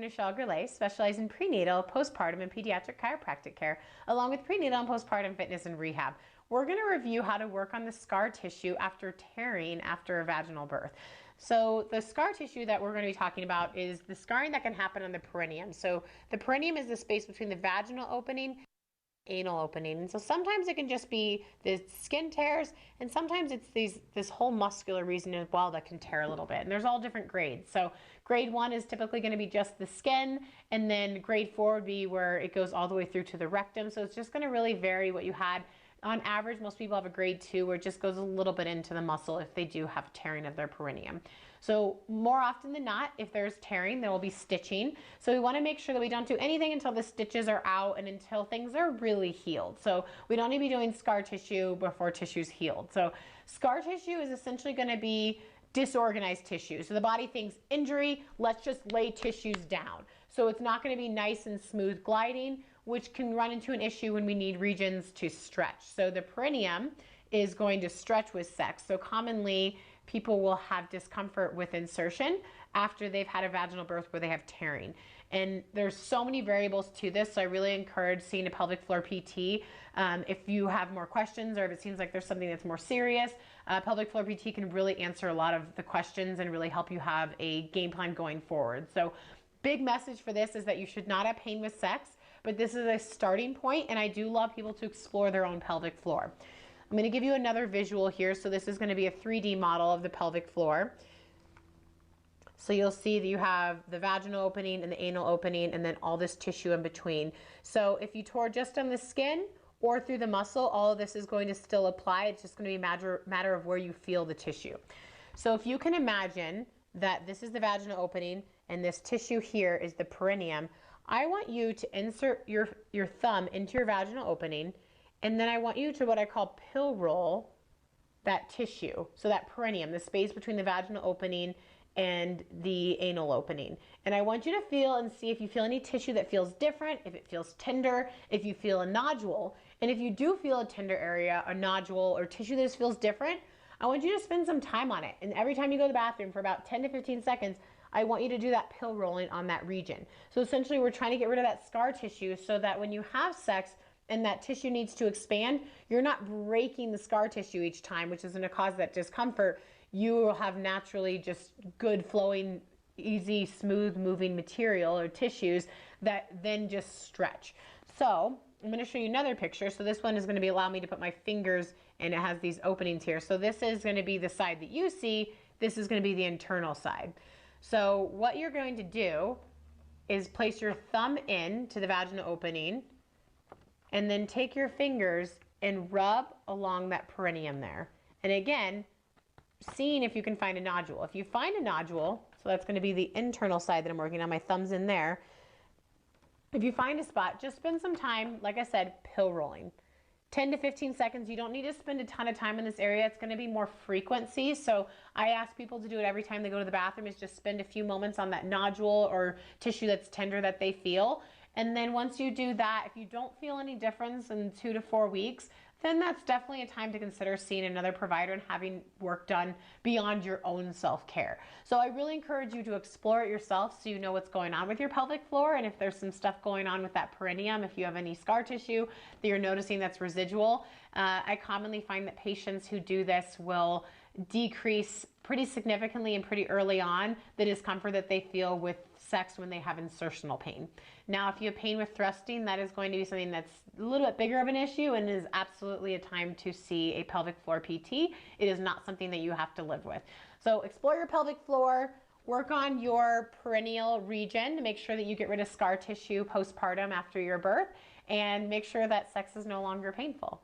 Nichelle Gurley, specialize in prenatal, postpartum, and pediatric chiropractic care, along with prenatal and postpartum fitness and rehab. We're going to review how to work on the scar tissue after tearing after a vaginal birth. So the scar tissue that we're going to be talking about is the scarring that can happen on the perineum. So the perineum is the space between the vaginal opening anal opening. And so sometimes it can just be the skin tears, and sometimes it's this whole muscular region as well that can tear a little bit. And there's all different grades. So grade 1 is typically going to be just the skin, and then grade 4 would be where it goes all the way through to the rectum. So it's just going to really vary what you had. On average, most people have a grade 2 where it just goes a little bit into the muscle if they do have tearing of their perineum. So more often than not, if there's tearing, there will be stitching. So we want to make sure that we don't do anything until the stitches are out and until things are really healed. So we don't need to be doing scar tissue before tissue's healed. So scar tissue is essentially going to be disorganized tissue. So the body thinks injury, let's just lay tissues down. So it's not going to be nice and smooth gliding, which can run into an issue when we need regions to stretch. So the perineum is going to stretch with sex. So commonly people will have discomfort with insertion after they've had a vaginal birth where they have tearing. And there's so many variables to this, so I really encourage seeing a pelvic floor PT. If you have more questions or if it seems like there's something that's more serious, pelvic floor PT can really answer a lot of the questions and really help you have a game plan going forward. So big message for this is that you should not have pain with sex, but this is a starting point, and I do love people to explore their own pelvic floor. I'm going to give you another visual here. So this is going to be a 3D model of the pelvic floor. So you'll see that you have the vaginal opening and the anal opening and then all this tissue in between. So if you tore just on the skin or through the muscle, all of this is going to still apply. It's just going to be a matter of where you feel the tissue. So if you can imagine that this is the vaginal opening and this tissue here is the perineum, I want you to insert your thumb into your vaginal opening, and then I want you to what I call pill roll that tissue. So that perineum, the space between the vaginal opening and the anal opening. And I want you to feel and see if you feel any tissue that feels different, if it feels tender, if you feel a nodule. And if you do feel a tender area, a nodule, or tissue that just feels different, I want you to spend some time on it. And every time you go to the bathroom for about 10 to 15 seconds, I want you to do that pill rolling on that region. So essentially we're trying to get rid of that scar tissue so that when you have sex and that tissue needs to expand, you're not breaking the scar tissue each time, which is going to cause that discomfort. You will have naturally just good flowing, easy, smooth moving material or tissues that then just stretch. So I'm going to show you another picture. So this one is going to allow me to put my fingers, and it has these openings here. So this is going to be the side that you see. This is going to be the internal side. So what you're going to do is place your thumb in to the vaginal opening and then take your fingers and rub along that perineum there. And again, seeing if you can find a nodule. If you find a nodule, so that's going to be the internal side that I'm working on, my thumb's in there. If you find a spot, just spend some time, like I said, pill rolling. 10 to 15 seconds. You don't need to spend a ton of time in this area. It's going to be more frequency. So I ask people to do it every time they go to the bathroom, is just spend a few moments on that nodule or tissue that's tender that they feel. And then once you do that, if you don't feel any difference in 2 to 4 weeks, then that's definitely a time to consider seeing another provider and having work done beyond your own self-care. So I really encourage you to explore it yourself so you know what's going on with your pelvic floor, and if there's some stuff going on with that perineum, if you have any scar tissue that you're noticing that's residual. I commonly find that patients who do this will decrease pretty significantly and pretty early on the discomfort that they feel with sex when they have insertional pain. Now, if you have pain with thrusting, that is going to be something that's a little bit bigger of an issue and is absolutely a time to see a pelvic floor PT. It is not something that you have to live with. So explore your pelvic floor, work on your perineal region to make sure that you get rid of scar tissue postpartum after your birth, and make sure that sex is no longer painful.